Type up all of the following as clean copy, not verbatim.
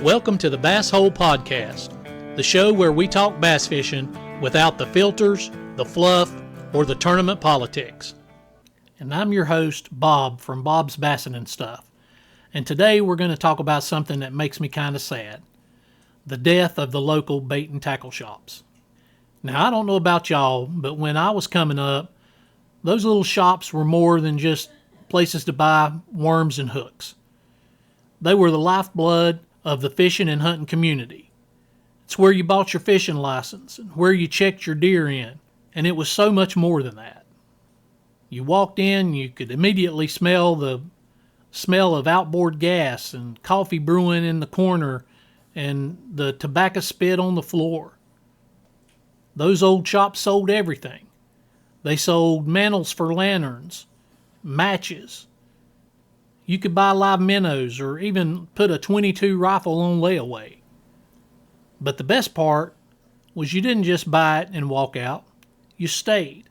Welcome to the Bass Hole Podcast, the show where we talk bass fishing without the filters, the fluff, or the tournament politics. And I'm your host, Bob from Bob's Bassin' and Stuff. And today we're going to talk about something that makes me kind of sad. The death of the local bait and tackle shops. Now, I don't know about y'all, but when I was coming up, those little shops were more than just places to buy worms and hooks. They were the lifeblood of the fishing and hunting community. It's where you bought your fishing license and where you checked your deer in, and it was so much more than that. You walked in, you could immediately smell the smell of outboard gas and coffee brewing in the corner and the tobacco spit on the floor. Those old shops sold everything. They sold mantles for lanterns, matches. You could buy live minnows or even put a .22 rifle on layaway. But the best part was you didn't just buy it and walk out. You stayed.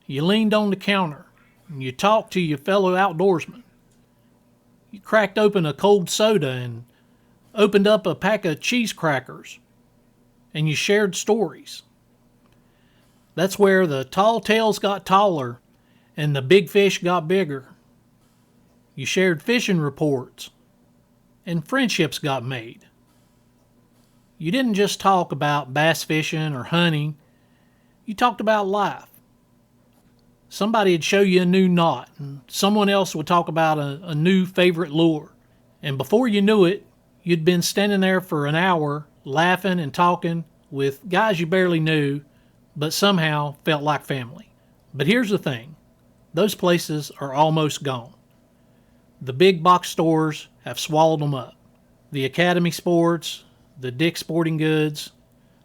You leaned on the counter and you talked to your fellow outdoorsmen. You cracked open a cold soda and opened up a pack of cheese crackers, and you shared stories. That's where the tall tales got taller and the big fish got bigger. You shared fishing reports, and friendships got made. You didn't just talk about bass fishing or hunting. You talked about life. Somebody would show you a new knot, and someone else would talk about a new favorite lure. And before you knew it, you'd been standing there for an hour laughing and talking with guys you barely knew, but somehow felt like family. But here's the thing. Those places are almost gone. The big box stores have swallowed them up. The Academy Sports, the Dick's Sporting Goods,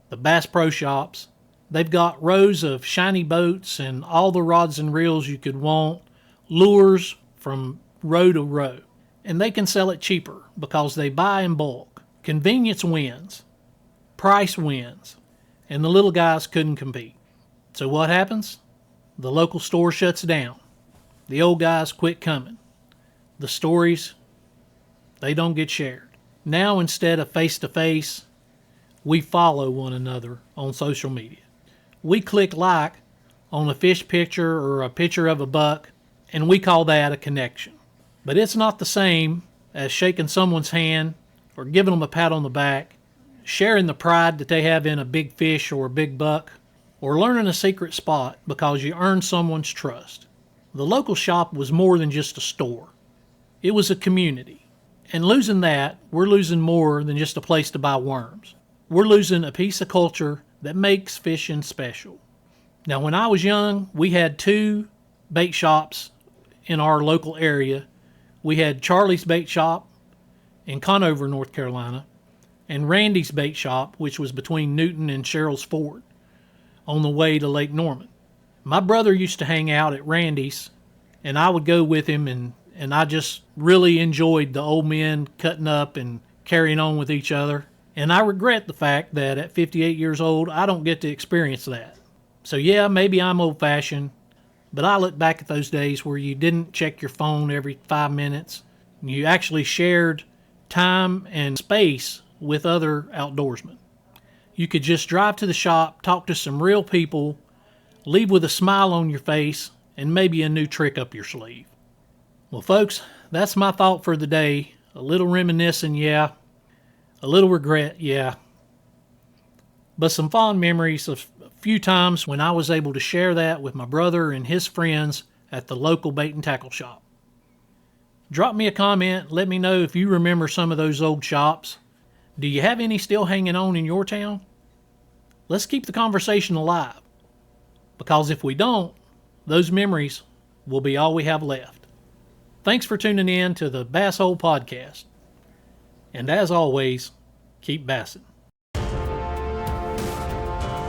the Bass Pro Shops, they've got rows of shiny boats and all the rods and reels you could want, lures from row to row. And they can sell it cheaper because they buy in bulk. Convenience wins. Price wins. And the little guys couldn't compete. So what happens? The local store shuts down. The old guys quit coming. The stories, they don't get shared. Now instead of face-to-face, we follow one another on social media. We click like on a fish picture or a picture of a buck, and we call that a connection. But it's not the same as shaking someone's hand or giving them a pat on the back, sharing the pride that they have in a big fish or a big buck, or learning a secret spot because you earned someone's trust. The local shop was more than just a store. It was a community. And losing that, we're losing more than just a place to buy worms. We're losing a piece of culture that makes fishing special. Now, when I was young, we had two bait shops in our local area. We had Charlie's Bait Shop in Conover, North Carolina, and Randy's Bait Shop, which was between Newton and Sherrills Ford on the way to Lake Norman. My brother used to hang out at Randy's, and I would go with him, and I just really enjoyed the old men cutting up and carrying on with each other. And I regret the fact that at 58 years old, I don't get to experience that. So yeah, maybe I'm old-fashioned, but I look back at those days where you didn't check your phone every 5 minutes. You actually shared time and space with other outdoorsmen. You could just drive to the shop, talk to some real people, leave with a smile on your face, and maybe a new trick up your sleeve. Well, folks, that's my thought for the day. A little reminiscing, yeah. A little regret, yeah. But some fond memories of a few times when I was able to share that with my brother and his friends at the local bait and tackle shop. Drop me a comment. Let me know if you remember some of those old shops. Do you have any still hanging on in your town? Let's keep the conversation alive. Because if we don't, those memories will be all we have left. Thanks for tuning in to the Bass Hole Podcast. And as always, keep bassing.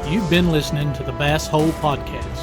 You've been listening to the Bass Hole Podcast.